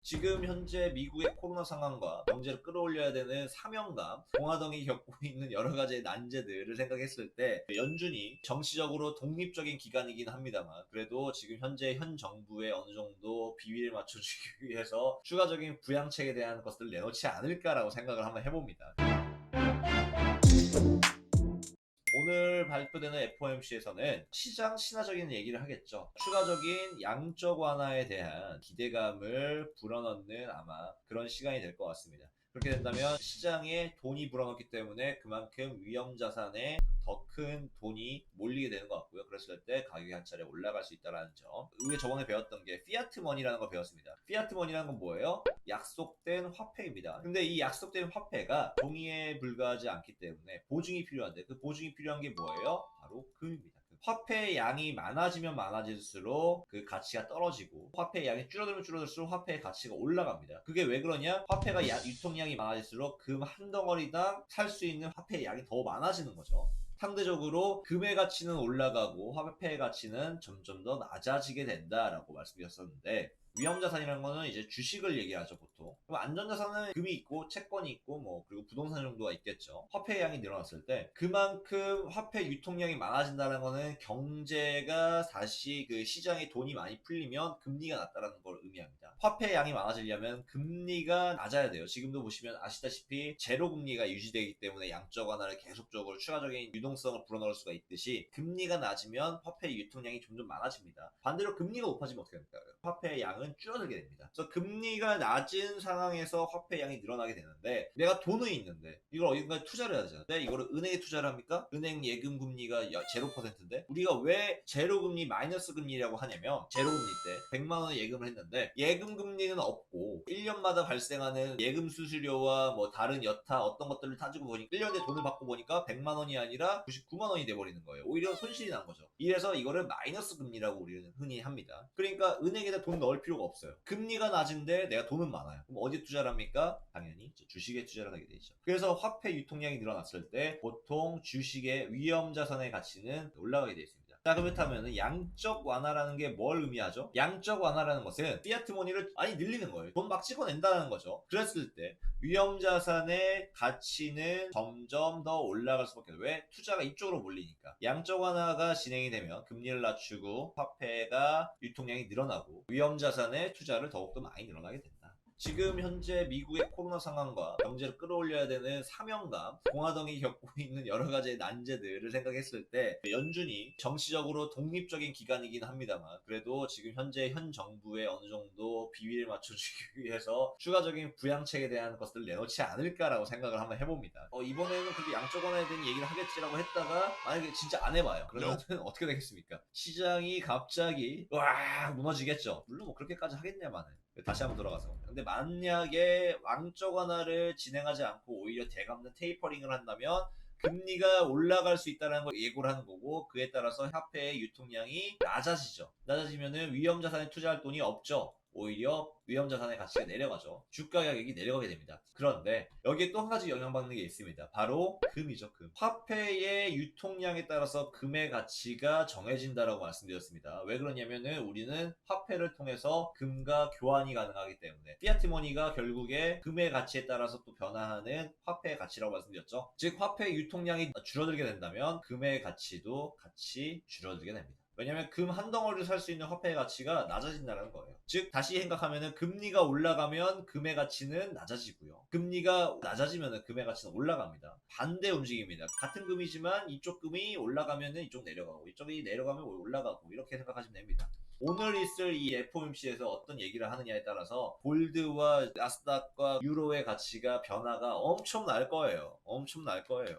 지금 현재 미국의 코로나 상황과 경제를 끌어올려야 되는 사명감, 공화당이 겪고 있는 여러 가지의 난제들을 생각했을 때 연준이 정치적으로 독립적인 기관이긴 합니다만 그래도 지금 현재 현 정부에 어느 정도 비위를 맞춰주기 위해서 추가적인 부양책에 대한 것들을 내놓지 않을까라고 생각을 한번 해봅니다. 오늘 발표되는 FOMC에서는 시장 신화적인 얘기를 하겠죠. 추가적인 양적 완화에 대한 기대감을 불어넣는 아마 그런 시간이 될 것 같습니다. 그렇게 된다면 시장에 돈이 불어넣기 때문에 그만큼 위험 자산에 더 큰 돈이 몰리게 되는 것 같고요. 그랬을 때 가격이 한 차례 올라갈 수 있다는 점. 우리가 저번에 배웠던 게 피아트 머니라는 걸 배웠습니다. 피아트 머니라는 건 뭐예요? 약속된 화폐입니다. 근데 이 약속된 화폐가 종이에 불과하지 않기 때문에 보증이 필요한데 그 보증이 필요한 게 뭐예요? 바로 금입니다. 화폐의 양이 많아지면 많아질수록 그 가치가 떨어지고 화폐의 양이 줄어들면 줄어들수록 화폐의 가치가 올라갑니다. 그게 왜 그러냐? 화폐가 유통량이 많아질수록 금 한 덩어리당 살 수 있는 화폐의 양이 더 많아지는 거죠. 상대적으로 금의 가치는 올라가고 화폐의 가치는 점점 더 낮아지게 된다라고 말씀드렸었는데 위험자산이라는 거는 이제 주식을 얘기하죠, 보통. 그럼 안전자산은 금이 있고, 채권이 있고, 그리고 부동산 정도가 있겠죠. 화폐의 양이 늘어났을 때, 그만큼 화폐 유통량이 많아진다는 거는 경제가 다시 그 시장에 돈이 많이 풀리면 금리가 낮다라는 걸 의미합니다. 화폐의 양이 많아지려면 금리가 낮아야 돼요. 지금도 보시면 아시다시피 제로 금리가 유지되기 때문에 양적 완화를 계속적으로 추가적인 유동성을 불어넣을 수가 있듯이 금리가 낮으면 화폐 유통량이 점점 많아집니다. 반대로 금리가 높아지면 어떻게 됩니까? 화폐의 양은 줄어들게 됩니다. 그래서 금리가 낮은 상황에서 화폐 양이 늘어나게 되는데 내가 돈은 있는데 이걸 어딘가에 투자를 해야 되잖아요. 근데 이거를 은행에 투자를 합니까? 은행 예금 금리가 0%인데 우리가 왜 제로 금리 마이너스 금리라고 하냐면 제로 금리 때 100만 원의 예금을 했는데 예금 금리는 없고 1년마다 발생하는 예금 수수료와 다른 여타 어떤 것들을 따지고 보니까 1년에 돈을 받고 보니까 100만 원이 아니라 99만 원이 돼버리는 거예요. 오히려 손실이 난 거죠. 이래서 이거를 마이너스 금리라고 우리는 흔히 합니다. 그러니까 은행에다 돈 넣을 필요가 없어요. 금리가 낮은데 내가 돈은 많아요. 그럼 어디에 투자를 합니까? 당연히 주식에 투자를 하게 되죠. 그래서 화폐 유통량이 늘어났을 때 보통 주식의 위험 자산의 가치는 올라가게 되어 있습니다. 자, 그렇다면 양적 완화라는 게 뭘 의미하죠? 양적 완화라는 것은 피아트 머니를 많이 늘리는 거예요. 돈 막 찍어낸다는 거죠. 그랬을 때 위험 자산의 가치는 점점 더 올라갈 수밖에 없어요. 왜? 투자가 이쪽으로 몰리니까. 양적 완화가 진행이 되면 금리를 낮추고 화폐가 유통량이 늘어나고 위험 자산의 투자를 더욱더 많이 늘어나게 된다. 지금 현재 미국의 코로나 상황과 경제를 끌어올려야 되는 사명감, 공화당이 겪고 있는 여러 가지의 난제들을 생각했을 때 연준이 정치적으로 독립적인 기관이긴 합니다만 그래도 지금 현재 현 정부에 어느 정도 비위를 맞춰주기 위해서 추가적인 부양책에 대한 것들을 내놓지 않을까라고 생각을 한번 해봅니다. 이번에는 그래도 양적 완화에 대한 얘기를 하겠지라고 했다가 만약에 진짜 안 해봐요. 그러면 어떻게 되겠습니까? 시장이 갑자기 와 무너지겠죠. 물론 그렇게까지 하겠냐마는. 다시 한번 돌아가서. 근데 만약에 왕적 완화를 진행하지 않고 오히려 대감는 테이퍼링을 한다면 금리가 올라갈 수 있다는 걸 예고를 하는 거고 그에 따라서 화폐의 유통량이 낮아지죠. 낮아지면은 위험 자산에 투자할 돈이 없죠. 오히려 위험 자산의 가치가 내려가죠. 주가 가격이 내려가게 됩니다. 그런데 여기에 또 한 가지 영향받는 게 있습니다. 바로 금이죠. 금. 화폐의 유통량에 따라서 금의 가치가 정해진다라고 말씀드렸습니다. 왜 그러냐면은 우리는 화폐를 통해서 금과 교환이 가능하기 때문에 피아트 머니가 결국에 금의 가치에 따라서 또 변화하는 화폐의 가치라고 말씀드렸죠. 즉 화폐의 유통량이 줄어들게 된다면 금의 가치도 같이 줄어들게 됩니다. 왜냐면 금 한 덩어리를 살 수 있는 화폐의 가치가 낮아진다는 거예요. 즉 다시 생각하면 금리가 올라가면 금의 가치는 낮아지고요. 금리가 낮아지면 금의 가치는 올라갑니다. 반대 움직임입니다. 같은 금이지만 이쪽 금이 올라가면 이쪽 내려가고 이쪽이 내려가면 올라가고 이렇게 생각하시면 됩니다. 오늘 있을 이 FOMC에서 어떤 얘기를 하느냐에 따라서 골드와 나스닥과 유로의 가치가 변화가 엄청 날 거예요. 엄청 날 거예요.